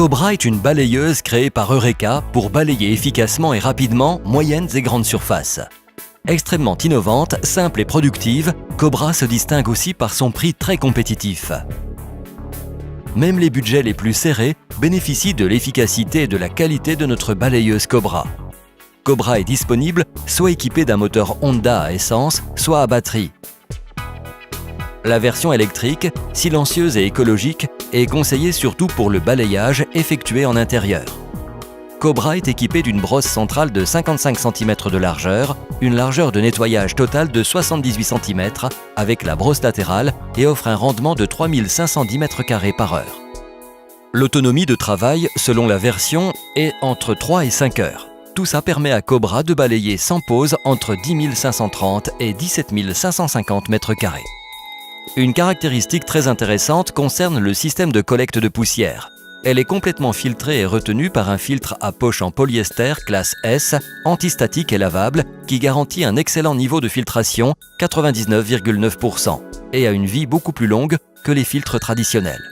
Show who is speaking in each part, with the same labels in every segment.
Speaker 1: Cobra est une balayeuse créée par Eureka pour balayer efficacement et rapidement moyennes et grandes surfaces. Extrêmement innovante, simple et productive, Cobra se distingue aussi par son prix très compétitif. Même les budgets les plus serrés bénéficient de l'efficacité et de la qualité de notre balayeuse Cobra. Cobra est disponible soit équipée d'un moteur Honda à essence, soit à batterie. La version électrique, silencieuse et écologique, est conseillée surtout pour le balayage effectué en intérieur. Cobra est équipée d'une brosse centrale de 55 cm de largeur, une largeur de nettoyage totale de 78 cm avec la brosse latérale et offre un rendement de 3510 m² par heure. L'autonomie de travail, selon la version, est entre 3 et 5 heures. Tout ça permet à Cobra de balayer sans pause entre 10 530 et 17 550 m². Une caractéristique très intéressante concerne le système de collecte de poussière. Elle est complètement filtrée et retenue par un filtre à poche en polyester classe S, antistatique et lavable, qui garantit un excellent niveau de filtration, 99,9%, et a une vie beaucoup plus longue que les filtres traditionnels.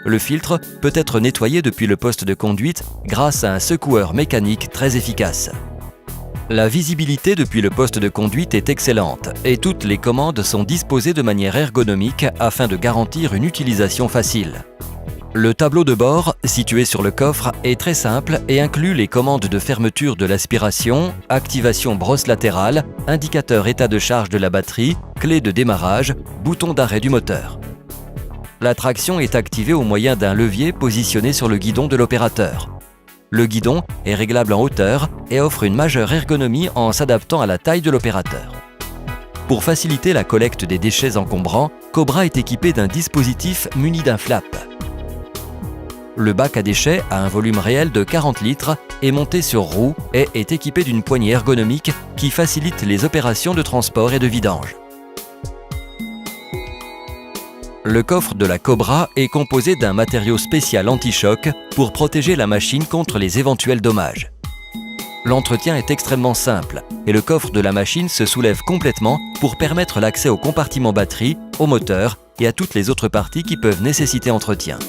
Speaker 1: Le filtre peut être nettoyé depuis le poste de conduite grâce à un secoueur mécanique très efficace. La visibilité depuis le poste de conduite est excellente et toutes les commandes sont disposées de manière ergonomique afin de garantir une utilisation facile. Le tableau de bord, situé sur le coffre, est très simple et inclut les commandes de fermeture de l'aspiration, activation brosse latérale, indicateur état de charge de la batterie, clé de démarrage, bouton d'arrêt du moteur. La traction est activée au moyen d'un levier positionné sur le guidon de l'opérateur. Le guidon est réglable en hauteur et offre une majeure ergonomie en s'adaptant à la taille de l'opérateur. Pour faciliter la collecte des déchets encombrants, Cobra est équipé d'un dispositif muni d'un flap. Le bac à déchets a un volume réel de 40 litres, est monté sur roue et est équipé d'une poignée ergonomique qui facilite les opérations de transport et de vidange. Le coffre de la Cobra est composé d'un matériau spécial anti-choc pour protéger la machine contre les éventuels dommages. L'entretien est extrêmement simple et le coffre de la machine se soulève complètement pour permettre l'accès au compartiment batterie, au moteur et à toutes les autres parties qui peuvent nécessiter entretien.